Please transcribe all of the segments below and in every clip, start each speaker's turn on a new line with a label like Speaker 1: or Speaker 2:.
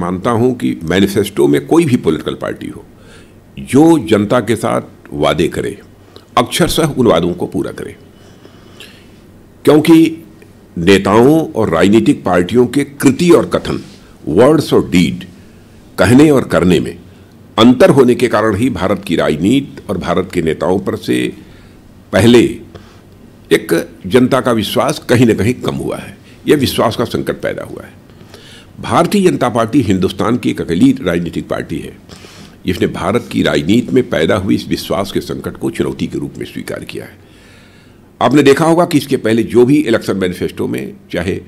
Speaker 1: मानता हूं कि मैनिफेस्टो में कोई भी पॉलिटिकल पार्टी हो जो जनता के साथ वादे करे अक्षरशः उन वादों को पूरा करे, क्योंकि नेताओं और राजनीतिक पार्टियों के कृति और कथन, वर्ड्स और डीड, कहने और करने में अंतर होने के कारण ही भारत की राजनीति और भारत के नेताओं पर से पहले एक जनता का विश्वास कहीं न कहीं कम हुआ है। यह विश्वास का संकट पैदा हुआ है। भारतीय जनता पार्टी हिंदुस्तान की एक अकेली राजनीतिक पार्टी है जिसने भारत की राजनीति में पैदा हुई इस विश्वास के संकट को चुनौती के रूप में स्वीकार किया है। आपने देखा होगा कि इसके पहले जो भी इलेक्शन मैनिफेस्टो में, चाहे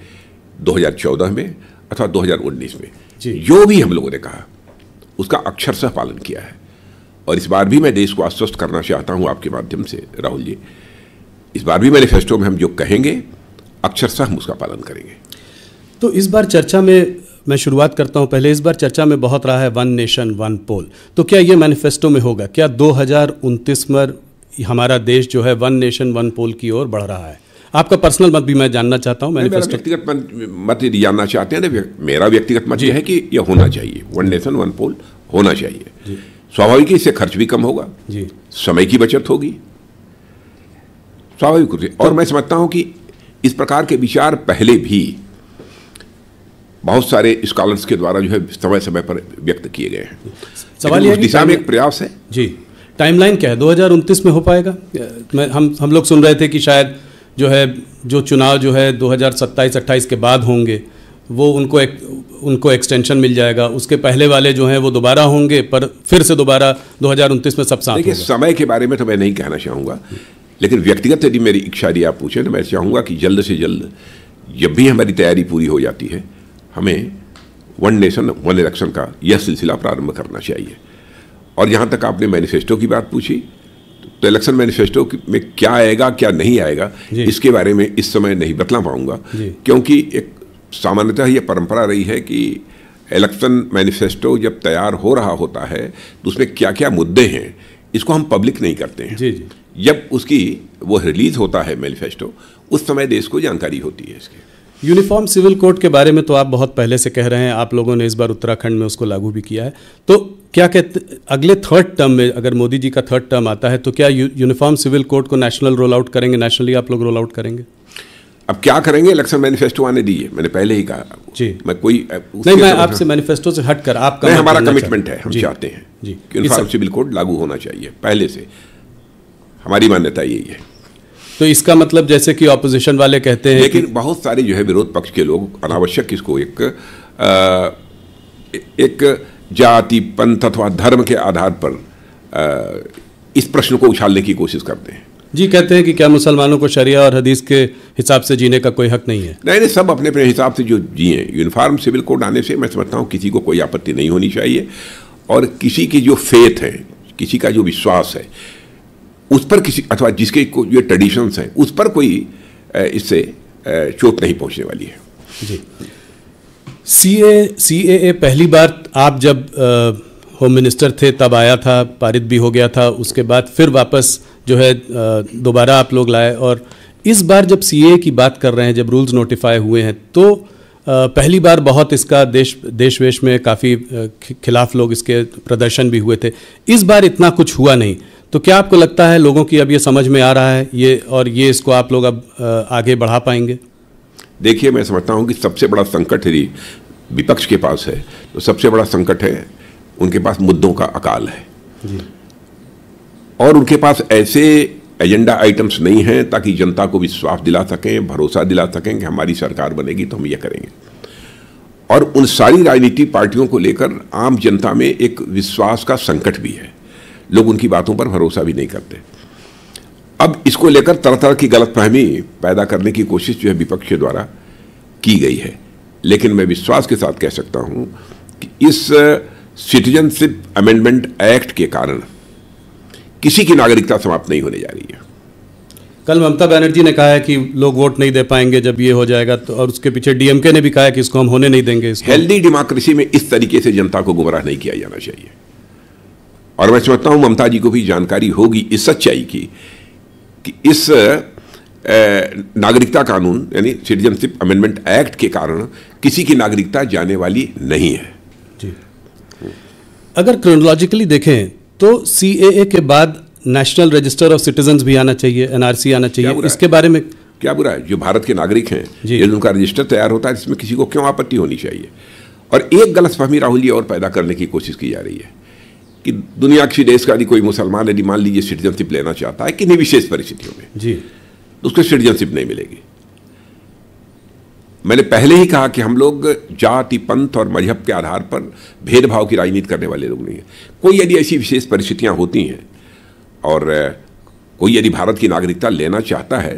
Speaker 1: 2014 में अथवा 2019 में, जो भी हम लोगों ने कहा उसका अक्षरशः पालन किया है। और इस बार भी मैं देश को आश्वस्त करना चाहता हूं आपके माध्यम से, राहुल जी, इस बार भी मैनिफेस्टो में हम जो कहेंगे अक्षरशः हम उसका पालन करेंगे।
Speaker 2: तो इस बार चर्चा में मैं शुरुआत करता हूं। पहले इस बार चर्चा में बहुत रहा है वन नेशन वन पोल, तो क्या ये मैनिफेस्टो में होगा? क्या 2029 में हमारा देश जो है वन नेशन वन पोल की ओर बढ़ रहा है? आपका पर्सनल मत भी मैं जानना चाहता हूं।
Speaker 1: मेरा व्यक्तिगत मत जानना चाहते हैं? मेरा व्यक्तिगत मत यह है कि यह होना चाहिए, वन नेशन वन पोल होना चाहिए। स्वाभाविक इससे खर्च भी कम होगा, समय की बचत होगी, स्वाभाविक रूप से। और मैं समझता हूं कि इस प्रकार के विचार पहले भी बहुत सारे स्कॉलर्स के द्वारा जो है समय समय पर व्यक्त किए गए हैं। सवाल यह दिशा में एक प्रयास है।
Speaker 2: जी, टाइमलाइन क्या है? 2029 में हो पाएगा? हम लोग सुन रहे थे कि शायद जो है जो चुनाव जो है 2027-28 के बाद होंगे वो उनको एक्सटेंशन मिल जाएगा, उसके पहले वाले जो हैं वो दोबारा होंगे, पर फिर से दोबारा 2029 में सब साथ।
Speaker 1: देखिए, समय के बारे में तो मैं नहीं कहना चाहूँगा, लेकिन व्यक्तिगत यदि मेरी इच्छा यदि आप पूछें तो मैं चाहूँगा कि जल्द से जल्द जब भी हमारी तैयारी पूरी हो जाती है हमें वन नेशन वन इलेक्शन का यह सिलसिला प्रारंभ करना चाहिए। और यहाँ तक आपने मैनिफेस्टो की बात पूछी, तो इलेक्शन मैनिफेस्टो में क्या आएगा क्या नहीं आएगा इसके बारे में इस समय नहीं बतला पाऊंगा, क्योंकि एक सामान्यतः यह परंपरा रही है कि इलेक्शन मैनिफेस्टो जब तैयार हो रहा होता है तो उसमें क्या क्या मुद्दे हैं इसको हम पब्लिक नहीं करते हैं। जब उसकी वो रिलीज होता है मैनिफेस्टो, उस समय देश को जानकारी होती है इसकी।
Speaker 2: यूनिफॉर्म सिविल कोड के बारे में तो आप बहुत पहले से कह रहे हैं, आप लोगों ने इस बार उत्तराखंड में उसको लागू भी किया है, तो क्या कहते अगले थर्ड टर्म में अगर मोदी जी का थर्ड टर्म आता है तो क्या यूनिफॉर्म सिविल कोड को नेशनल रोल आउट करेंगे? नेशनली आप लोग रोल आउट करेंगे?
Speaker 1: अब क्या करेंगे, इलेक्शन मैनिफेस्टो आने दीजिए, मैंने पहले ही कहा जी। मैं कोई
Speaker 2: नहीं, मैं आपसे मैनिफेस्टो से हटकर आपका
Speaker 1: हमारा कमिटमेंट है, हम चाहते हैं कि यूनिफॉर्म सिविल कोड लागू होना चाहिए, पहले से हमारी मान्यता यही है।
Speaker 2: तो इसका मतलब जैसे कि ऑपोजिशन वाले कहते हैं,
Speaker 1: लेकिन बहुत सारे जो है विरोध पक्ष के लोग अनावश्यक इसको एक जाति, पंथ अथवा धर्म के आधार पर इस प्रश्न को उछालने की कोशिश करते हैं।
Speaker 2: जी, कहते हैं कि क्या मुसलमानों को शरिया और हदीस के हिसाब से जीने का कोई हक नहीं है?
Speaker 1: नहीं, सब अपने अपने हिसाब से जो जिए। यूनिफॉर्म सिविल कोड आने से मैं समझता हूँ किसी को कोई आपत्ति नहीं होनी चाहिए, और किसी की जो फेथ है, किसी का जो विश्वास है उस पर किसी अथवा जिसके जो ट्रेडिशंस हैं उस पर कोई इससे चोट नहीं पहुंचने वाली है।
Speaker 2: जी, CAA पहली बार आप जब होम मिनिस्टर थे तब आया था, पारित भी हो गया था, उसके बाद फिर वापस जो है दोबारा आप लोग लाए, और इस बार जब CAA की बात कर रहे हैं, जब रूल्स नोटिफाई हुए हैं, तो पहली बार बहुत इसका देश वेश में काफ़ी खिलाफ लोग इसके प्रदर्शन भी हुए थे। इस बार इतना कुछ हुआ नहीं, तो क्या आपको लगता है लोगों की अब ये समझ में आ रहा है ये इसको आप लोग अब आगे बढ़ा पाएंगे?
Speaker 1: देखिए, मैं समझता हूँ कि सबसे बड़ा संकट यदि विपक्ष के पास है तो सबसे बड़ा संकट है उनके पास मुद्दों का अकाल है जी। और उनके पास ऐसे एजेंडा आइटम्स नहीं हैं ताकि जनता को विश्वास दिला सकें, भरोसा दिला सकें कि हमारी सरकार बनेगी तो हम ये करेंगे। और उन सारी राजनीतिक पार्टियों को लेकर आम जनता में एक विश्वास का संकट भी है, लोग उनकी बातों पर भरोसा भी नहीं करते। अब इसको लेकर तरह तरह की गलतफहमी पैदा करने की कोशिश जो है विपक्ष के द्वारा की गई है, लेकिन मैं विश्वास के साथ कह सकता हूं कि इस सिटीजनशिप अमेंडमेंट एक्ट के कारण किसी की नागरिकता समाप्त नहीं होने जा रही है।
Speaker 2: कल ममता बनर्जी ने कहा है कि लोग वोट नहीं दे पाएंगे जब ये हो जाएगा, तो और उसके पीछे DMK ने भी कहा है कि इसको हम होने नहीं देंगे।
Speaker 1: हेल्दी डेमोक्रेसी में इस तरीके से जनता को गुमराह नहीं किया जाना चाहिए, और मैं समझता हूं ममता जी को भी जानकारी होगी इस सच्चाई की कि इस नागरिकता कानून यानी सिटीजनशिप अमेंडमेंट एक्ट के कारण किसी की नागरिकता जाने वाली नहीं है।
Speaker 2: जी। अगर क्रोनोलॉजिकली देखें तो सीएए के बाद नेशनल रजिस्टर ऑफ सिटीजन्स भी आना चाहिए, एनआरसी आना चाहिए, इसके बारे में
Speaker 1: क्या बुरा है? जो भारत के नागरिक हैं, ये उनका रजिस्टर तैयार होता है, इसमें किसी को क्यों आपत्ति होनी चाहिए? और एक गलतफहमी राहुल जी और पैदा करने की कोशिश की जा रही है कि दुनिया किसी देश का यदि कोई मुसलमान यदि मान लीजिए सिटीजनशिप लेना चाहता है किन्हीं विशेष परिस्थितियों में
Speaker 2: जी,
Speaker 1: तो उसको सिटीजनशिप नहीं मिलेगी। मैंने पहले ही कहा कि हम लोग जाति, पंथ और मजहब के आधार पर भेदभाव की राजनीति करने वाले लोग नहीं हैं। कोई यदि ऐसी विशेष परिस्थितियां होती हैं और कोई यदि भारत की नागरिकता लेना चाहता है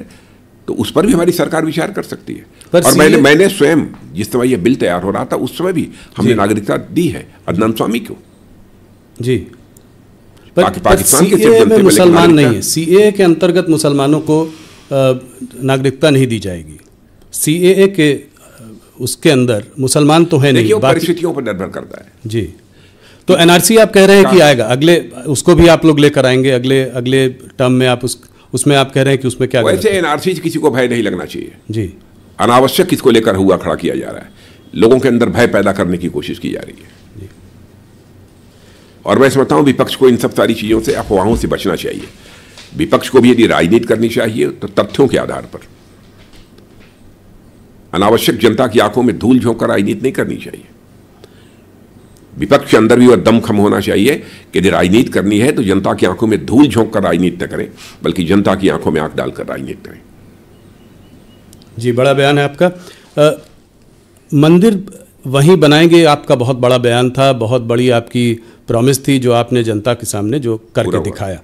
Speaker 1: तो उस पर भी हमारी सरकार विचार कर सकती है। और मैंने स्वयं जिस समय यह बिल तैयार हो रहा था उस समय भी हमने नागरिकता दी है अदनान स्वामी को।
Speaker 2: जी,
Speaker 1: पाकिस्तान
Speaker 2: के में मुसलमान नहीं है। सीएए के अंतर्गत मुसलमानों को नागरिकता नहीं दी जाएगी। सीएए के उसके अंदर मुसलमान तो है नहीं,
Speaker 1: परिस्थितियों पर निर्भर करता है।
Speaker 2: जी, तो एनआरसी आप कह रहे हैं कि आएगा अगले, उसको भी आप लोग लेकर आएंगे अगले टर्म में। आप उसमें आप कह रहे हैं कि उसमें क्या?
Speaker 1: वैसे एनआरसी से किसी को भय नहीं लगना चाहिए
Speaker 2: जी।
Speaker 1: अनावश्यक किसको लेकर हुआ खड़ा किया जा रहा है, लोगों के अंदर भय पैदा करने की कोशिश की जा रही है जी। और मैं समझता हूं विपक्ष को इन सब सारी चीजों से, अफवाहों से बचना चाहिए। विपक्ष को भी यदि राजनीति करनी चाहिए तो तथ्यों के आधार पर, अनावश्यक जनता की आंखों में धूल झोंक कर राजनीति नहीं करनी चाहिए। विपक्ष के अंदर भी वह दमखम होना चाहिए कि यदि राजनीति करनी है तो जनता की आंखों में धूल झोंक कर राजनीति न करें, बल्कि जनता की आंखों में आंख डालकर राजनीति करें।
Speaker 2: जी, बड़ा बयान है आपका। मंदिर वहीं बनाएंगे, आपका बहुत बड़ा बयान था, बहुत बड़ी आपकी प्रॉमिस थी जो आपने जनता के सामने जो करके दिखाया।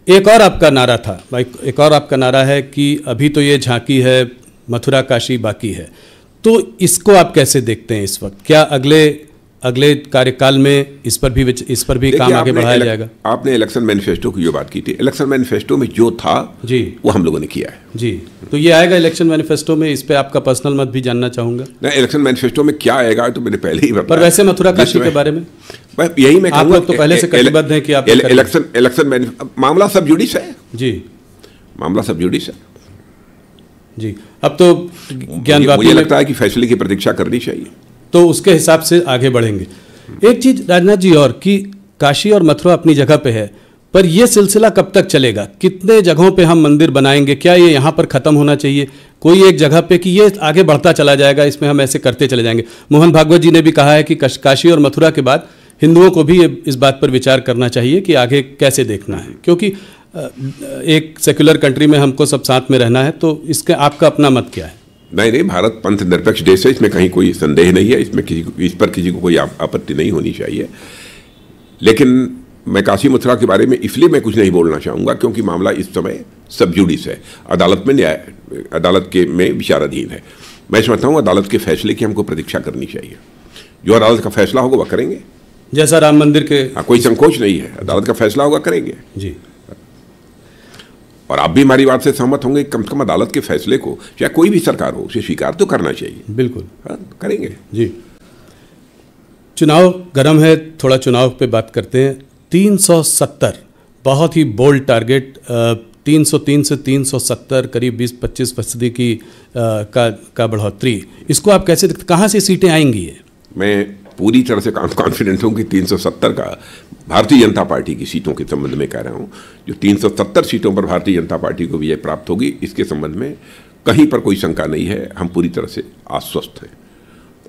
Speaker 2: एक और आपका नारा था, एक और आपका नारा है कि अभी तो ये झांकी है, मथुरा काशी बाकी है। तो इसको आप कैसे देखते हैं इस वक्त? क्या अगले कार्यकाल में इस पर भी काम आगे बढ़ाया जाएगा?
Speaker 1: आपने इलेक्शन मैनिफेस्टो की जो बात की थी, इलेक्शन मैनिफेस्टो में जो था
Speaker 2: जी
Speaker 1: वो हम लोगों ने किया है
Speaker 2: जी। तो ये आएगा इलेक्शन मैनिफेस्टो में, इस पे आपका पर्सनल मत भी जानना चाहूंगा।
Speaker 1: नहीं, इलेक्शन मैनिफेस्टो में क्या आएगा तो मैंने पहले ही बताया।
Speaker 2: पर वैसे मथुरा काशी के बारे में
Speaker 1: यही मैं
Speaker 2: आप लोग तो पहले से कटिबद्ध हैं कि आप
Speaker 1: इलेक्शन मामला सब जुडिस है
Speaker 2: जी,
Speaker 1: मामला सब जुडिस है
Speaker 2: जी। अब तो
Speaker 1: मुझे लगता है कि फैसले की प्रतीक्षा करनी चाहिए,
Speaker 2: तो उसके हिसाब से आगे बढ़ेंगे। एक चीज राजनाथ जी और कि काशी और मथुरा अपनी जगह पे है, पर यह सिलसिला कब तक चलेगा? कितने जगहों पे हम मंदिर बनाएंगे? क्या ये यहाँ पर ख़त्म होना चाहिए कोई एक जगह पे कि ये आगे बढ़ता चला जाएगा, इसमें हम ऐसे करते चले जाएंगे? मोहन भागवत जी ने भी कहा है कि काशी और मथुरा के बाद हिंदुओं को भी इस बात पर विचार करना चाहिए कि आगे कैसे देखना है, क्योंकि एक सेक्युलर कंट्री में हमको सब साथ में रहना है। तो इसका आपका अपना मत क्या है?
Speaker 1: नहीं, भारत पंथ निरपेक्ष देश है, इसमें कहीं कोई संदेह नहीं है, इस पर किसी को कोई आपत्ति नहीं होनी चाहिए। लेकिन मैं काशी मथुरा के बारे में इसलिए मैं कुछ नहीं बोलना चाहूँगा क्योंकि मामला इस समय सब जुडिस है, अदालत में विचाराधीन है। मैं समझता हूँ अदालत के फैसले की हमको प्रतीक्षा करनी चाहिए। जो अदालत का फैसला होगा वह करेंगे,
Speaker 2: जैसा राम मंदिर के।
Speaker 1: कोई संकोच नहीं है, अदालत का फैसला होगा करेंगे
Speaker 2: जी।
Speaker 1: और आप भी हमारी बात से सहमत होंगे, कम से कम अदालत के फैसले को चाहे कोई भी सरकार हो उसे स्वीकार तो करना चाहिए।
Speaker 2: बिल्कुल
Speaker 1: करेंगे जी।
Speaker 2: चुनाव गर्म है, थोड़ा चुनाव पे बात करते हैं। 370 बहुत ही बोल्ड टारगेट, 303 से 370 करीब 20-25% की का बढ़ोतरी, इसको आप कैसे देखते? कहाँ से सीटें आएंगी? मैं
Speaker 1: पूरी तरह से कॉन्फिडेंट हूँ कि 370 का भारतीय जनता पार्टी की सीटों के संबंध में कह रहा हूँ, जो 370 सीटों पर भारतीय जनता पार्टी को विजय प्राप्त होगी इसके संबंध में कहीं पर कोई शंका नहीं है। हम पूरी तरह से आश्वस्त हैं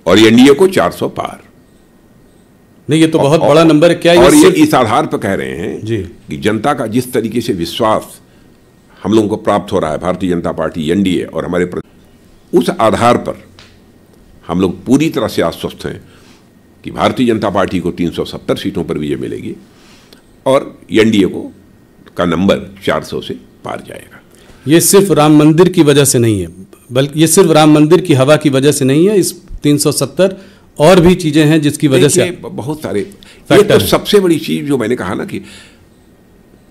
Speaker 1: और एनडीए को 400 पार।
Speaker 2: नहीं, ये तो बहुत बड़ा नंबर है। क्या
Speaker 1: और ये इस आधार पर कह रहे हैं
Speaker 2: जी
Speaker 1: कि जनता का जिस तरीके से विश्वास हम लोगों को प्राप्त हो रहा है, भारतीय जनता पार्टी, एनडीए और हमारे, उस आधार पर हम लोग पूरी तरह से आश्वस्त हैं कि भारतीय जनता पार्टी को 370 सीटों पर विजय मिलेगी और एनडीए का नंबर 400 से पार जाएगा।
Speaker 2: ये सिर्फ राम मंदिर की वजह से नहीं है, बल्कि ये सिर्फ राम मंदिर की हवा की वजह से नहीं है। इस 370 और भी चीजें हैं जिसकी वजह से
Speaker 1: बहुत सारे। ये तो सबसे बड़ी चीज जो मैंने कहा ना कि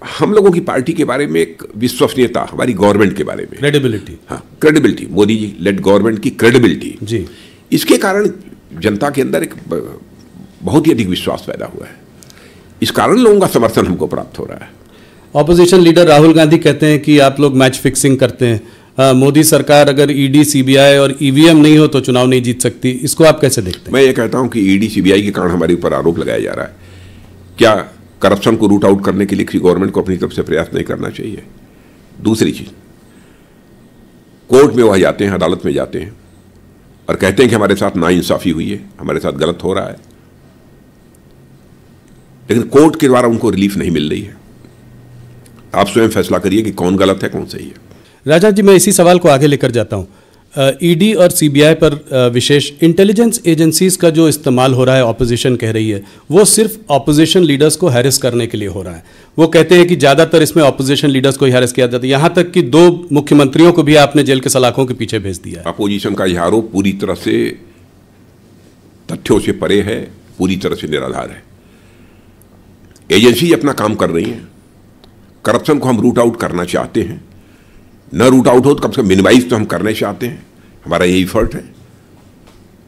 Speaker 1: हम लोगों की पार्टी के बारे में एक विश्वसनीयता, हमारी गवर्नमेंट के बारे में
Speaker 2: क्रेडिबिलिटी,
Speaker 1: हाँ credibility, Modi ji lead government की क्रेडिबिलिटी
Speaker 2: जी,
Speaker 1: इसके कारण जनता के अंदर एक बहुत ही अधिक विश्वास पैदा हुआ है। इस कारण लोगों का समर्थन हमको प्राप्त हो रहा है।
Speaker 2: ऑपोजिशन लीडर राहुल गांधी कहते हैं कि आप लोग मैच फिक्सिंग करते हैं, मोदी सरकार अगर ईडी सीबीआई और ईवीएम नहीं हो तो चुनाव नहीं जीत सकती, इसको आप कैसे देखते हैं?
Speaker 1: मैं ये कहता हूं कि ईडी सीबीआई के कारण हमारे ऊपर आरोप लगाया जा रहा है। क्या करप्शन को रूट आउट करने के लिए किसी गवर्नमेंट को अपनी तरफ से प्रयास नहीं करना चाहिए? दूसरी चीज, कोर्ट में वह जाते हैं, अदालत में जाते हैं और कहते हैं कि हमारे साथ नाइंसाफी हुई है, हमारे साथ गलत हो रहा है, लेकिन कोर्ट के द्वारा उनको रिलीफ नहीं मिल रही है। आप स्वयं फैसला करिए कि कौन गलत है, कौन सही है।
Speaker 2: राजा जी, मैं इसी सवाल को आगे लेकर जाता हूँ। ईडी और सीबीआई पर विशेष इंटेलिजेंस एजेंसीज का जो इस्तेमाल हो रहा है, ऑपोजिशन कह रही है, वो सिर्फ ऑपोजिशन लीडर्स को हैरेस करने के लिए हो रहा है। वो कहते हैं कि ज़्यादातर इसमें ऑपोजिशन लीडर्स को ही हैरेस किया जाता है, यहाँ तक कि 2 मुख्यमंत्रियों को भी आपने जेल के सलाखों के पीछे भेज दिया है।
Speaker 1: अपोजिशन का यह आरोप पूरी तरह से तथ्यों से परे है, पूरी तरह से निराधार है। एजेंसी अपना काम कर रही हैं। करप्शन को हम रूट आउट करना चाहते हैं, न रूट आउट हो तो कम से कम मिनिमाइज तो हम करने चाहते हैं, हमारा यही एफर्ट है।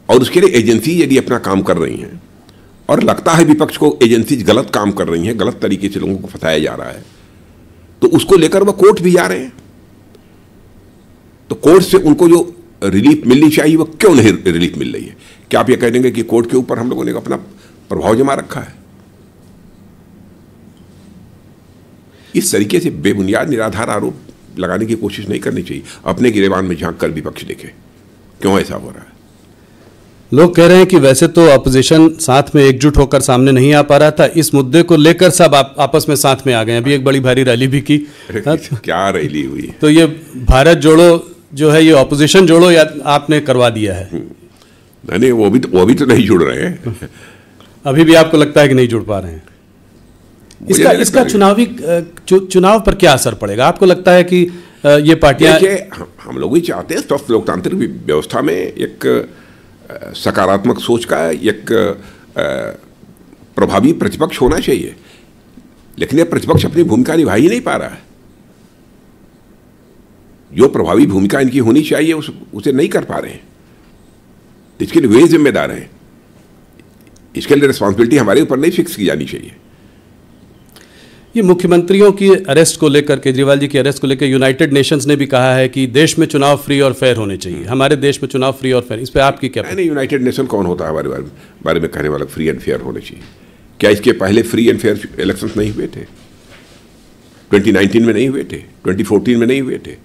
Speaker 1: और उसके लिए एजेंसी यदि अपना काम कर रही हैं और लगता है विपक्ष को एजेंसी गलत काम कर रही हैं, गलत तरीके से लोगों को फंसाया जा रहा है, तो उसको लेकर वह कोर्ट भी जा रहे हैं। तो कोर्ट से उनको जो रिलीफ मिलनी चाहिए वो क्यों नहीं रिलीफ मिल रही है? क्या आप ये कह देंगे कि कोर्ट के ऊपर हम लोगों ने अपना प्रभाव जमा रखा है? इस तरीके से बेबुनियाद निराधार आरोप लगाने की कोशिश नहीं करनी चाहिए। अपने गिरेबान में झांक कर विपक्ष देखे क्यों ऐसा हो रहा है।
Speaker 2: लोग कह रहे हैं कि वैसे तो ऑपोजिशन साथ में एकजुट होकर सामने नहीं आ पा रहा था, इस मुद्दे को लेकर सब आपस में साथ में आ गए। अभी एक बड़ी भारी रैली भी की।
Speaker 1: क्या रैली हुई?
Speaker 2: तो ये भारत जोड़ो जो है, ये ऑपोजिशन जोड़ो या आपने करवा दिया है?
Speaker 1: नहीं, वो भी तो नहीं जुड़ रहे हैं।
Speaker 2: अभी भी आपको लगता है कि नहीं जुड़ पा रहे हैं? इसका चुनाव पर क्या असर पड़ेगा? आपको लगता है कि ये पार्टियां,
Speaker 1: हम लोग ही चाहते हैं स्वस्थ लोकतांत्रिक व्यवस्था में एक सकारात्मक सोच का एक प्रभावी प्रतिपक्ष होना चाहिए, लेकिन यह प्रतिपक्ष अपनी भूमिका निभा ही नहीं पा रहा है। जो प्रभावी भूमिका इनकी होनी चाहिए उसे नहीं कर पा रहे हैं। इसके लिए वे जिम्मेदार हैं। इसके लिए रिस्पॉन्सिबिलिटी हमारे ऊपर नहीं फिक्स की जानी चाहिए।
Speaker 2: ये मुख्यमंत्रियों की अरेस्ट को लेकर, केजरीवाल जी की अरेस्ट को लेकर यूनाइटेड नेशंस ने भी कहा है कि देश में चुनाव फ्री और फेयर होने चाहिए। हमारे देश में चुनाव फ्री और फेयर, इस पे आपकी क्या?
Speaker 1: नहीं, यूनाइटेड नेशन कौन होता है हमारे बारे में कहने वाला फ्री एंड फेयर होने चाहिए? क्या इसके पहले फ्री एंड फेयर इलेक्शंस नहीं हुए थे? 2019 में नहीं हुए थे? 2014 में नहीं हुए थे?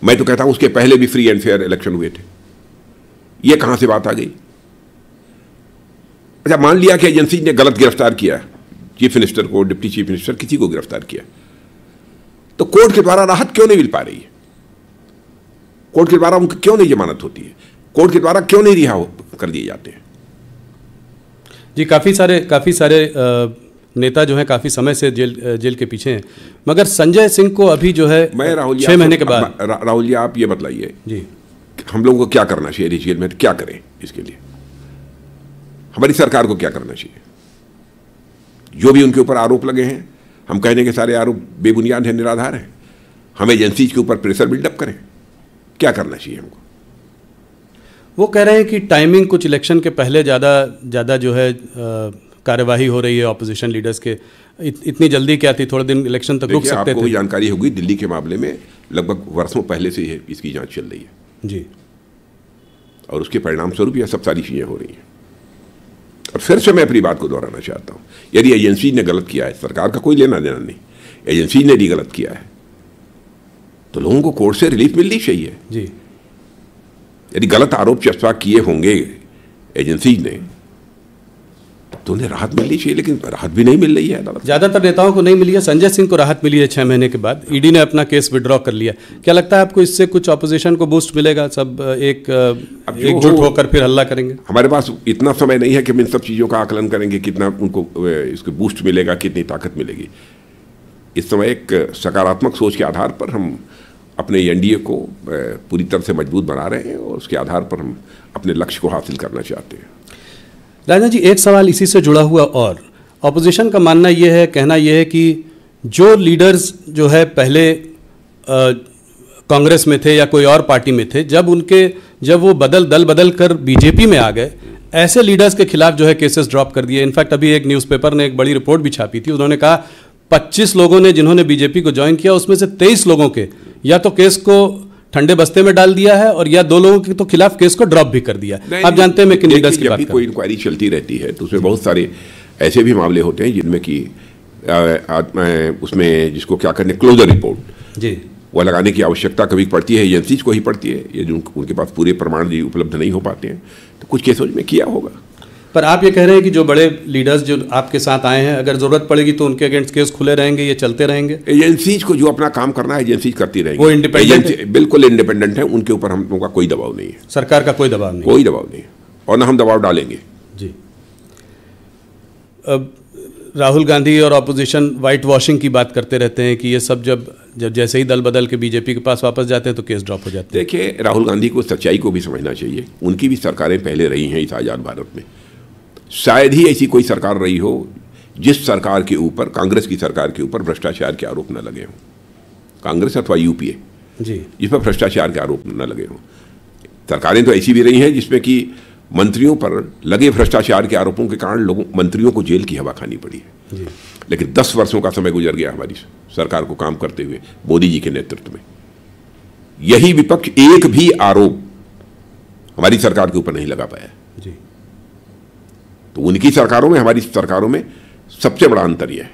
Speaker 1: मैं तो कहता हूं उसके पहले भी फ्री एंड फेयर इलेक्शन हुए थे। ये कहां से बात आ गई? अच्छा, मान लिया कि एजेंसी ने गलत गिरफ्तार किया, चीफ मिनिस्टर को, डिप्टी चीफ मिनिस्टर, किसी को गिरफ्तार किया, तो कोर्ट के द्वारा राहत क्यों नहीं मिल पा रही है? कोर्ट के द्वारा उनकी क्यों नहीं जमानत होती है? कोर्ट के द्वारा क्यों नहीं रिहा कर दिए जाते हैं?
Speaker 2: जी, काफ़ी सारे नेता जो है काफ़ी समय से जेल के पीछे हैं, मगर संजय सिंह को अभी जो है
Speaker 1: मैं राहुल जी
Speaker 2: 6 महीने के बाद।
Speaker 1: राहुल जी, आप ये बतलाइए
Speaker 2: जी,
Speaker 1: हम लोगों को क्या करना चाहिए जेल में? क्या करें इसके लिए? हमारी सरकार को क्या करना चाहिए? जो भी उनके ऊपर आरोप लगे हैं, हम कहने के सारे आरोप बेबुनियाद हैं, निराधार हैं। हम एजेंसीज के ऊपर प्रेशर बिल्डअप करें? क्या करना चाहिए हमको?
Speaker 2: वो कह रहे हैं कि टाइमिंग कुछ इलेक्शन के पहले ज़्यादा जो है कार्यवाही हो रही है ऑपोजिशन लीडर्स के। इतनी जल्दी क्या थी? थोड़े दिन इलेक्शन तक रुक सकते थे।
Speaker 1: आपको जानकारी होगी, दिल्ली के मामले में लगभग वर्षों पहले से ही इसकी जांच चल रही है
Speaker 2: जी, और
Speaker 1: उसके परिणाम स्वरूप यह सब सारी चीजें हो रही हैं। और फिर से मैं अपनी बात को दोहराना चाहता हूं, यदि एजेंसी ने गलत किया है, सरकार का कोई लेना देना नहीं, एजेंसी ने भी गलत किया है, तो लोगों को कोर्ट से रिलीफ मिलनी चाहिए
Speaker 2: जी।
Speaker 1: यदि गलत आरोप चस्पा किए होंगे एजेंसी ने तो उन्हें राहत मिलनी चाहिए, लेकिन राहत भी नहीं मिल रही है।
Speaker 2: ज़्यादातर नेताओं को नहीं मिली है। संजय सिंह को राहत मिली है 6 महीने के बाद। ईडी ने अपना केस विड्रॉ कर लिया। क्या लगता है आपको इससे कुछ ऑपोजिशन को बूस्ट मिलेगा? सब एकजुट होकर फिर हल्ला करेंगे?
Speaker 1: हमारे पास इतना समय नहीं है कि हम इन सब चीज़ों का आकलन करेंगे, कितना उनको इसको बूस्ट मिलेगा, कितनी ताकत मिलेगी। इस समय एक सकारात्मक सोच के आधार पर हम अपने एनडीए को पूरी तरह से मजबूत बना रहे हैं और उसके आधार पर हम अपने लक्ष्य को हासिल करना चाहते हैं।
Speaker 2: राजा जी, एक सवाल इसी से जुड़ा हुआ, और ऑपोजिशन का मानना यह है, कहना यह है कि जो लीडर्स जो है पहले कांग्रेस में थे या कोई और पार्टी में थे, जब वो दल बदल कर बीजेपी में आ गए, ऐसे लीडर्स के खिलाफ जो है केसेस ड्रॉप कर दिए। इनफैक्ट अभी एक न्यूज़पेपर ने एक बड़ी रिपोर्ट भी छापी थी। उन्होंने कहा 25 लोगों ने जिन्होंने बीजेपी को ज्वाइन किया, उसमें से 23 लोगों के या तो केस को ठंडे बस्ते में डाल दिया है और या दो लोगों के तो खिलाफ केस को ड्रॉप भी कर दिया है। आप जानते हैं मैं किन लीडर्स की बात कर रहा हूं।
Speaker 1: कोई इंक्वायरी चलती रहती है तो उसमें बहुत सारे ऐसे भी मामले होते हैं जिनमें कि उसमें जिसको क्या करने क्लोजर रिपोर्ट
Speaker 2: जी
Speaker 1: वो लगाने की आवश्यकता कभी पड़ती है, एजेंसीज को ही पड़ती है, ये जो उनके पास पूरे प्रमाण जी उपलब्ध नहीं हो पाते हैं तो कुछ केसों में किया होगा।
Speaker 2: पर आप ये कह रहे हैं कि जो बड़े लीडर्स जो आपके साथ आए हैं अगर जरूरत पड़ेगी तो उनके अगेंस्ट केस खुले रहेंगे, ये चलते रहेंगे?
Speaker 1: एजेंसीज को जो अपना काम करना है एजेंसीज करती रहेंगी।
Speaker 2: वो इंडिपेंडेंट,
Speaker 1: बिल्कुल इंडिपेंडेंट है, उनके ऊपर हम लोगों का कोई दबाव नहीं है,
Speaker 2: सरकार का कोई दबाव नहीं,
Speaker 1: कोई दबाव नहीं है और ना हम दबाव डालेंगे।
Speaker 2: जी। अब राहुल गांधी और ऑपोजिशन वाइट वॉशिंग की बात करते रहते हैं कि ये सब जब जैसे ही दल बदल के बीजेपी के पास वापस जाते हैं तो केस ड्रॉप हो जाते हैं।
Speaker 1: देखिए, राहुल गांधी को सच्चाई को भी समझना चाहिए, उनकी भी सरकारें पहले रही हैं इस आज़ाद भारत में। शायद ही ऐसी कोई सरकार रही हो जिस सरकार के ऊपर, कांग्रेस की सरकार के ऊपर भ्रष्टाचार के आरोप न लगे हों, कांग्रेस अथवा यूपीए
Speaker 2: जी,
Speaker 1: जिस पर भ्रष्टाचार के आरोप न लगे हों। सरकारें तो ऐसी भी रही हैं जिसमें कि मंत्रियों पर लगे भ्रष्टाचार के आरोपों के कारण लोगों मंत्रियों को जेल की हवा खानी पड़ी है
Speaker 2: जी।
Speaker 1: लेकिन 10 वर्षों का समय गुजर गया हमारी सरकार को काम करते हुए मोदी जी के नेतृत्व में। यही विपक्ष एक भी आरोप हमारी सरकार के ऊपर नहीं लगा पाया
Speaker 2: जी।
Speaker 1: तो उनकी सरकारों में हमारी सरकारों में सबसे बड़ा अंतर यह है।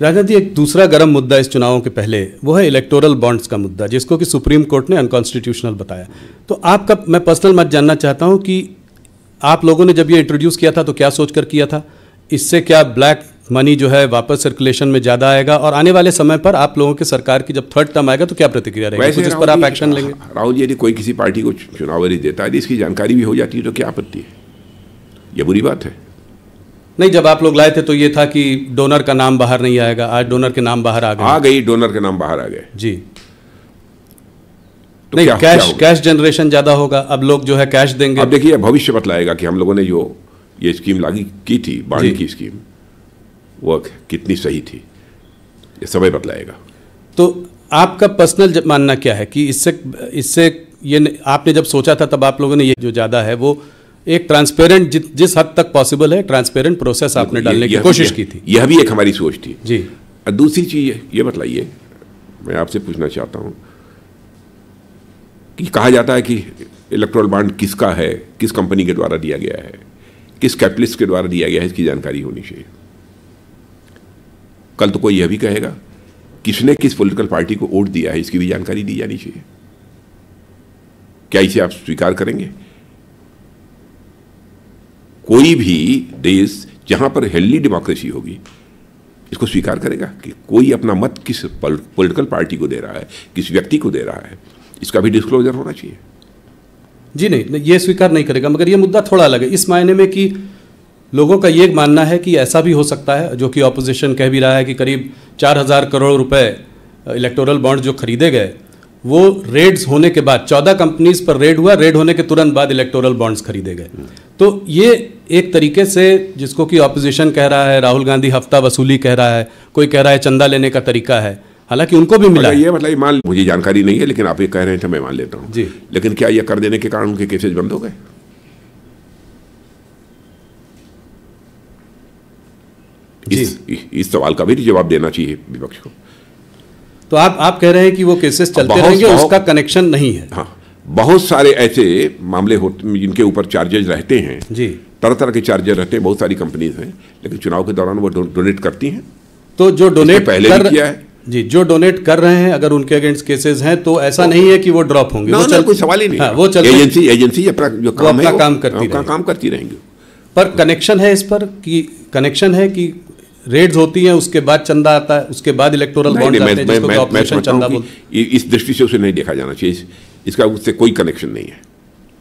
Speaker 2: राजनाथ जी, एक दूसरा गर्म मुद्दा इस चुनावों के पहले वो है इलेक्टोरल बॉन्ड्स का मुद्दा, जिसको कि सुप्रीम कोर्ट ने अनकॉन्स्टिट्यूशनल बताया। तो आपका मैं पर्सनल मत जानना चाहता हूं कि आप लोगों ने जब ये इंट्रोड्यूस किया था तो क्या सोचकर किया था? इससे क्या ब्लैक मनी जो है वापस सर्कुलेशन में ज़्यादा आएगा और आने वाले समय पर आप लोगों की सरकार की जब थर्ड टर्म आएगा तो क्या प्रतिक्रिया रहेगी, कुछ इस पर आप एक्शन लेंगे?
Speaker 1: राहुल जी, यदि कोई किसी पार्टी को चुनाव देता है, इसकी जानकारी भी हो जाती है तो क्या आपत्ति है? यह बुरी बात है?
Speaker 2: नहीं, जब आप लोग लाए थे तो ये था कि डोनर का नाम बाहर नहीं आएगा, आज डोनर के नाम बाहर आ गए,
Speaker 1: डोनर के नाम बाहर आ गए
Speaker 2: जी।
Speaker 1: तो
Speaker 2: नहीं, कैश जनरेशन ज्यादा होगा, अब लोग जो है कैश देंगे।
Speaker 1: अब देखिए, भविष्य बतलाएगा कि हम लोगों ने जो ये स्कीम लागू की थी, बाढ़ की स्कीम, वो कितनी सही थी, ये समय बतलाएगा।
Speaker 2: तो आपका पर्सनल मानना क्या है कि इससे ये आपने जब सोचा था तब आप लोगों ने ये जो ज़्यादा है वो एक ट्रांसपेरेंट जिस हद तक पॉसिबल है ट्रांसपेरेंट प्रोसेस आपने डालने की कोशिश की थी?
Speaker 1: यह भी एक हमारी सोच थी
Speaker 2: जी।
Speaker 1: और दूसरी चीज़ ये बताइए, मैं आपसे पूछना चाहता हूँ कि कहा जाता है कि इलेक्टोरल बॉन्ड किसका है, किस कंपनी के द्वारा दिया गया है, किस कैपिटलिस्ट के द्वारा दिया गया है, इसकी जानकारी होनी चाहिए। कल तो कोई यह भी कहेगा किसने किस पॉलिटिकल पार्टी को वोट दिया है, इसकी भी जानकारी दी जानी चाहिए। क्या इसे आप स्वीकार करेंगे? कोई भी देश जहां पर हेल्दी डेमोक्रेसी होगी इसको स्वीकार करेगा कि कोई अपना मत किस पॉलिटिकल पार्टी को दे रहा है, किस व्यक्ति को दे रहा है, इसका भी डिस्क्लोजर होना चाहिए।
Speaker 2: जी नहीं, ये स्वीकार नहीं करेगा, मगर ये मुद्दा थोड़ा अलग है इस मायने में कि लोगों का ये मानना है कि ऐसा भी हो सकता है, जो कि ऑपोजिशन कह भी रहा है कि करीब 4,000 करोड़ रुपए इलेक्टोरल बॉन्ड जो खरीदे गए वो रेड्स होने के बाद 14 कंपनीज पर रेड हुआ, रेड होने के तुरंत बाद इलेक्टोरल बॉन्ड्स खरीदे गए। तो ये एक तरीके से जिसको कि ऑपोजिशन कह रहा है, राहुल गांधी हफ्ता वसूली कह रहा है, कोई कह रहा है चंदा लेने का तरीका है, हालांकि उनको भी मिला।
Speaker 1: ये मतलब मान, मुझे जानकारी नहीं है लेकिन आप ये कह रहे हैं तो मैं मान लेता हूँ जी। लेकिन क्या ये कर देने के कारण उनके केसेज बंद हो गए? इस सवाल का भी जवाब देना चाहिए विपक्ष को।
Speaker 2: तो आप कह रहे हैं कि वो केसेस चलते रहेंगे, उसका कनेक्शन नहीं है?
Speaker 1: हाँ, बहुत सारे ऐसे मामले होते जिनके ऊपर चार्जेज रहते हैं
Speaker 2: जी,
Speaker 1: तरह तरह के चार्जेस रहते हैं, बहुत सारी कंपनीज हैं, लेकिन चुनाव के दौरान वो डोनेट करती हैं।
Speaker 2: तो जो डोनेट
Speaker 1: पहले भी किया है
Speaker 2: जी, जो डोनेट कर रहे हैं अगर उनके अगेंस्ट केसेस हैं तो ऐसा नहीं है कि वो ड्रॉप होंगे, वो
Speaker 1: कोई सवाल ही नहीं।
Speaker 2: हाँ, वो
Speaker 1: एजेंसी अपना जो काम है
Speaker 2: काम
Speaker 1: करती रहेंगी।
Speaker 2: पर कनेक्शन है इस पर कि कनेक्शन है कि रेड्स होती हैं, उसके बाद चंदा आता है, उसके बाद इलेक्टोरल बॉन्ड आते हैं, जिसको ऑपरेशन चंदा बोलते हैं।
Speaker 1: इस दृष्टि से उसे नहीं देखा जाना चाहिए, इसका उससे कोई कनेक्शन नहीं है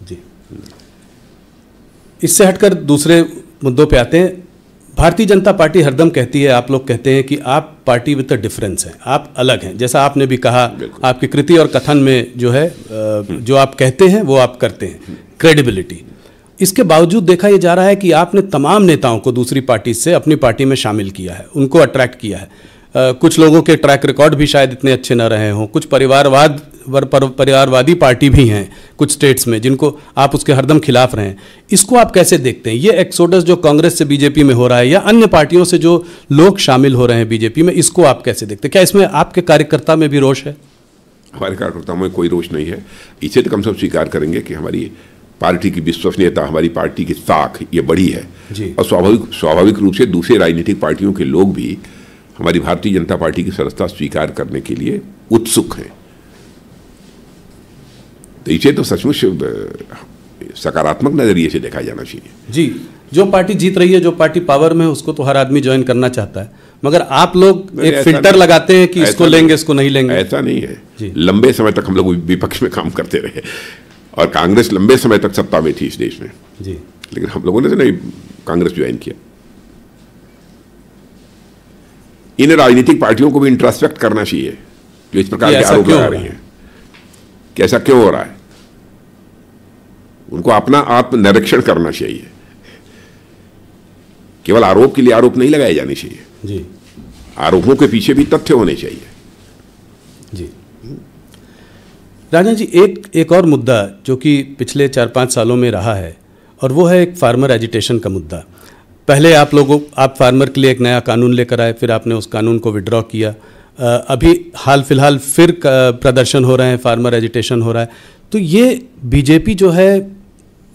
Speaker 2: जी। इससे हटकर दूसरे मुद्दों पे आते हैं। भारतीय जनता पार्टी हरदम कहती है, आप लोग कहते हैं कि आप पार्टी विद अ डिफरेंस हैं, आप अलग हैं, जैसा आपने भी कहा आपकी कृति और कथन में जो है जो आप कहते हैं वो आप करते हैं, क्रेडिबिलिटी। इसके बावजूद देखा यह जा रहा है कि आपने तमाम नेताओं को दूसरी पार्टी से अपनी पार्टी में शामिल किया है, उनको अट्रैक्ट किया है। कुछ लोगों के ट्रैक रिकॉर्ड भी शायद इतने अच्छे न रहे हों, कुछ परिवारवादी पार्टी भी हैं कुछ स्टेट्स में जिनको आप उसके हरदम खिलाफ रहे हैं। इसको आप कैसे देखते हैं? ये एक्सोडस जो कांग्रेस से बीजेपी में हो रहा है या अन्य पार्टियों से जो लोग शामिल हो रहे हैं बीजेपी में, इसको आप कैसे देखते हैं? क्या इसमें आपके कार्यकर्ता में भी रोष है?
Speaker 1: हमारे कार्यकर्ताओं में कोई रोष नहीं है। इसे तो कम से कम स्वीकार करेंगे कि हमारी पार्टी की विश्वसनीयता, हमारी पार्टी की साख ये बड़ी है
Speaker 2: जी।
Speaker 1: और स्वाभाविक रूप से दूसरे राजनीतिक पार्टियों के लोग भी हमारी भारतीय जनता पार्टी की सदस्यता स्वीकार करने के लिए उत्सुक हैं। तो इसे तो सचमुच सकारात्मक नजरिए से देखा जाना चाहिए।
Speaker 2: जी, जो पार्टी जीत रही है, जो पार्टी पावर में है, उसको तो हर आदमी ज्वाइन करना चाहता है, मगर आप लोग एक फिल्टर लगाते हैं कि इसको लेंगे, इसको नहीं लेंगे।
Speaker 1: ऐसा नहीं है। लंबे समय तक हम लोग विपक्ष में काम करते रहे और कांग्रेस लंबे समय तक सत्ता में थी इस देश में
Speaker 2: जी,
Speaker 1: लेकिन हम लोगों ने तो नहीं कांग्रेस ज्वाइन किया। इन राजनीतिक पार्टियों को भी इंट्रोस्पेक्ट करना चाहिए जो इस प्रकार के आरोप लगा रही हैं कि ऐसा क्यों हो रहा है। उनको अपना आत्मनिरीक्षण करना चाहिए। केवल आरोप के लिए आरोप नहीं लगाए जाने चाहिए
Speaker 2: जी,
Speaker 1: आरोपों के पीछे भी तथ्य होने चाहिए।
Speaker 2: जी राजन जी, एक और मुद्दा जो कि पिछले 4-5 सालों में रहा है और वो है एक फार्मर एजिटेशन का मुद्दा। पहले आप फार्मर के लिए एक नया कानून लेकर आए, फिर आपने उस कानून को विड्रॉ किया। अभी हाल फिलहाल फिर प्रदर्शन हो रहे हैं, फार्मर एजिटेशन हो रहा है। तो ये बीजेपी जो है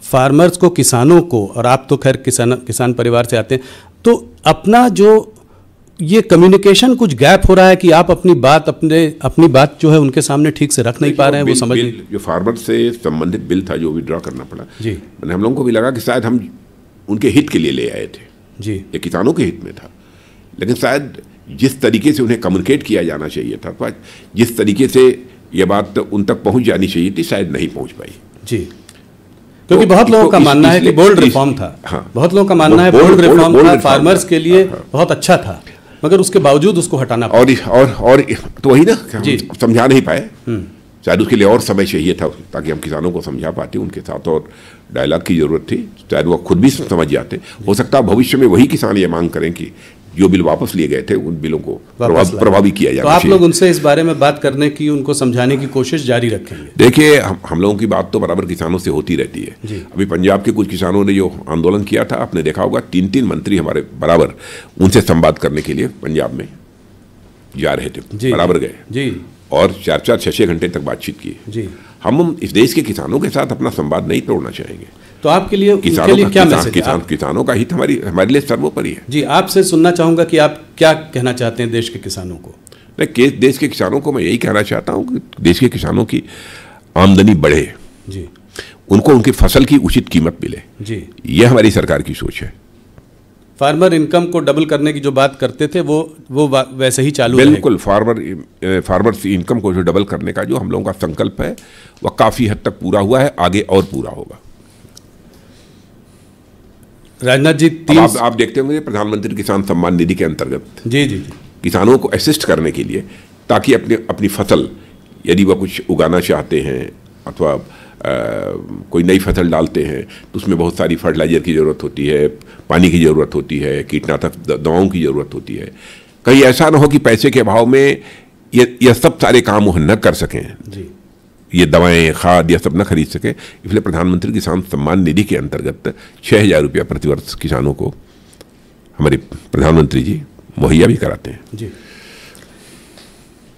Speaker 2: फार्मर्स को, किसानों को, और आप तो खैर किसान परिवार से आते हैं, तो अपना जो ये कम्युनिकेशन कुछ गैप हो रहा है कि आप अपनी बात जो है उनके सामने ठीक से रख नहीं पा रहे हैं। वो समझ
Speaker 1: जो फार्मर से संबंधित बिल था जो विड्रॉ करना पड़ा
Speaker 2: जी,
Speaker 1: मैंने हम लोगों को भी लगा कि शायद हम उनके हित के लिए ले आए थे
Speaker 2: जी,
Speaker 1: ये किसानों के हित में था, लेकिन शायद जिस तरीके से उन्हें कम्युनिकेट किया जाना चाहिए था, जिस तरीके से ये बात उन तक पहुंच जानी चाहिए थी, शायद नहीं पहुंच पाई
Speaker 2: जी। क्योंकि बहुत लोगों का मानना है कि बोल्ड रिफॉर्म था।
Speaker 1: हाँ,
Speaker 2: बहुत लोगों का मानना है बोल्ड रिफॉर्म था, फार्मर्स के लिए बहुत अच्छा था, मगर उसके बावजूद उसको हटाना पड़ा।
Speaker 1: और तो वही ना समझा नहीं पाए। शायद उसके लिए और समय चाहिए था ताकि हम किसानों को समझा पाते, उनके साथ और डायलॉग की जरूरत थी। शायद वो खुद भी समझ जाते। हो सकता है भविष्य में वही किसान ये मांग करें कि जो बिल वापस लिए गए थे उन बिलों को प्रभावी किया जाए।
Speaker 2: तो आप लोग उनसे इस बारे में बात करने की, उनको समझाने की कोशिश जारी रखेंगे?
Speaker 1: देखिए, हम लोगों की बात तो बराबर किसानों से होती रहती है। अभी पंजाब के कुछ किसानों ने जो आंदोलन किया था, आपने देखा होगा 3-3 मंत्री हमारे बराबर उनसे संवाद करने के लिए पंजाब में जा रहे थे, बराबर गए जी, और 4-4, 6-6 घंटे तक बातचीत की जी। हम इस देश के किसानों के साथ अपना संवाद नहीं तोड़ना चाहेंगे।
Speaker 2: तो आपके लिए क्या मैसेज है?
Speaker 1: किसानों का हित हमारे लिए सर्वोपरि है
Speaker 2: जी। आपसे सुनना चाहूंगा कि आप क्या कहना चाहते हैं देश के किसानों को।
Speaker 1: नहीं, देश के किसानों को मैं यही कहना चाहता हूं कि देश के किसानों की आमदनी बढ़े
Speaker 2: जी,
Speaker 1: उनको उनकी फसल की उचित कीमत मिले जी, ये हमारी सरकार की सोच है।
Speaker 2: फार्मर इनकम को डबल करने की जो बात करते थे वो वैसे ही चालू है।
Speaker 1: बिल्कुल, फार्मर्स इनकम को जो डबल करने का जो हम लोगों का संकल्प है वह काफी हद तक पूरा हुआ है, आगे और पूरा होगा।
Speaker 2: राजनाथ जी,
Speaker 1: आप देखते होंगे प्रधानमंत्री किसान सम्मान निधि के अंतर्गत
Speaker 2: जी जी
Speaker 1: किसानों को असिस्ट करने के लिए, ताकि अपनी फसल यदि वह कुछ उगाना चाहते हैं अथवा कोई नई फसल डालते हैं तो उसमें बहुत सारी फर्टिलाइजर की ज़रूरत होती है, पानी की ज़रूरत होती है, कीटनाशक दवाओं की ज़रूरत होती है। कहीं ऐसा ना हो कि पैसे के अभाव में ये सब सारे काम वो न कर सकें जी, ये दवाएं, खाद या सब न खरीद सके। इसलिए प्रधानमंत्री किसान सम्मान निधि के अंतर्गत 6,000 रुपया प्रतिवर्ष किसानों को हमारे प्रधानमंत्री जी मुहैया भी कराते हैं
Speaker 2: जी।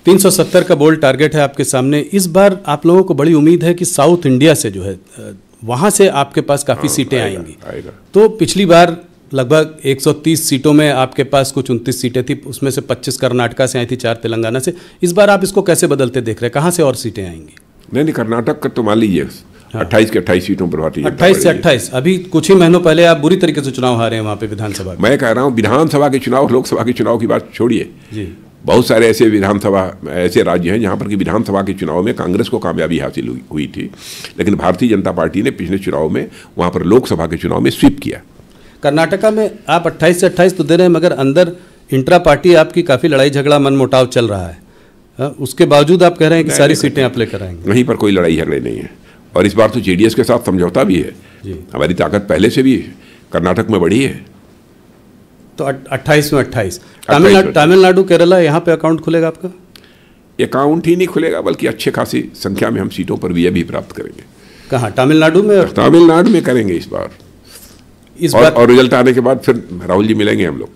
Speaker 2: 370 का बोल्ड टारगेट है आपके सामने। इस बार आप लोगों को बड़ी उम्मीद है कि साउथ इंडिया से जो है वहाँ से आपके पास काफ़ी सीटें आएंगी। तो पिछली बार लगभग 130 सीटों में आपके पास कुछ 29 सीटें थी, उसमें से 25 कर्नाटका से आई थी, 4 तेलंगाना से। इस बार आप इसको कैसे बदलते देख रहे हैं? कहाँ से और सीटें आएंगी?
Speaker 1: नहीं, कर्नाटक का तो मान लीजिए 28 के 28 सीटों पर भारतीय
Speaker 2: 28 से 28। अभी कुछ ही महीनों पहले आप बुरी तरीके से चुनाव हारे हैं वहाँ पे विधानसभा।
Speaker 1: मैं कह रहा हूँ विधानसभा के चुनाव, लोकसभा के चुनाव की बात छोड़िए जी, बहुत सारे ऐसे राज्य हैं जहाँ पर कि विधानसभा के चुनाव में कांग्रेस को कामयाबी हासिल हुई थी, लेकिन भारतीय जनता पार्टी ने पिछले चुनाव में वहाँ पर लोकसभा के चुनाव में स्वीप किया।
Speaker 2: कर्नाटका में आप 28 से 28 तो दे रहे हैं, मगर अंदर इंट्रा पार्टी आपकी काफ़ी लड़ाई झगड़ा, मनमुटाव चल रहा है। उसके बावजूद आप कह रहे हैं कि सारी सीटें आप लेकर आएंगे।
Speaker 1: वहीं पर कोई लड़ाई झगड़े नहीं है, और इस बार तो जेडीएस के साथ समझौता भी है जी। हमारी ताकत पहले से भी कर्नाटक में बढ़ी है।
Speaker 2: तो 28 में 28। तमिलनाडु, केरला, यहाँ पे अकाउंट खुलेगा आपका?
Speaker 1: अकाउंट ही नहीं खुलेगा, बल्कि अच्छे खासी संख्या में हम सीटों पर विजय भी प्राप्त करेंगे।
Speaker 2: कहाँ? तमिलनाडु में?
Speaker 1: तमिलनाडु में करेंगे इस बार।
Speaker 2: इस बात
Speaker 1: और रिजल्ट आने के बाद फिर राहुल जी मिलेंगे हम लोग।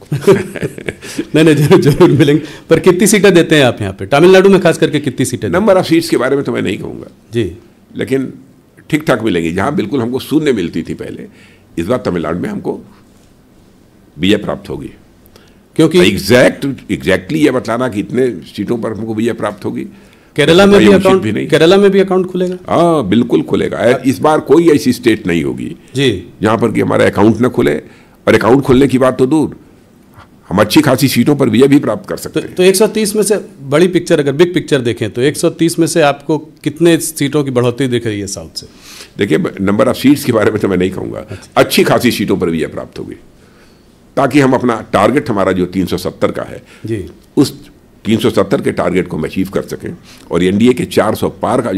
Speaker 2: नहीं जरूर मिलेंगे। पर कितनी सीटें देते हैं आप यहाँ पे, तमिलनाडु में खास करके कितनी सीटें?
Speaker 1: नंबर ऑफ सीट्स के बारे में तो मैं नहीं कहूँगा
Speaker 2: जी,
Speaker 1: लेकिन ठीक ठाक मिलेंगी। जहाँ बिल्कुल हमको शून्य मिलती थी पहले, इस बार तमिलनाडु में हमको विजय प्राप्त होगी।
Speaker 2: क्योंकि
Speaker 1: एग्जैक्टली ये बताना कि इतने सीटों पर हमको विजय प्राप्त होगी।
Speaker 2: केरला में भी अकाउंट खुलेगा?
Speaker 1: हाँ बिल्कुल खुलेगा। इस बार कोई ऐसी स्टेट नहीं होगी
Speaker 2: जी
Speaker 1: जहाँ पर कि हमारा अकाउंट न खुले, और अकाउंट खुलने की बात तो दूर, हम अच्छी खासी सीटों पर विजय भी प्राप्त कर सकते हैं।
Speaker 2: तो 130 में से बड़ी पिक्चर, अगर बिग पिक्चर देखें तो 130 में से आपको कितने सीटों की बढ़ोतरी दिख रही है साउथ से?
Speaker 1: देखिए, नंबर ऑफ सीट्स के बारे में तो मैं नहीं कहूँगा, अच्छी खासी सीटों पर विजय प्राप्त होगी, ताकि हम अपना टारगेट हमारा जो 370 का है
Speaker 2: जी,
Speaker 1: उस 370 के टारगेट को हम अचीव कर सकें, और एनडीए के 400 पार का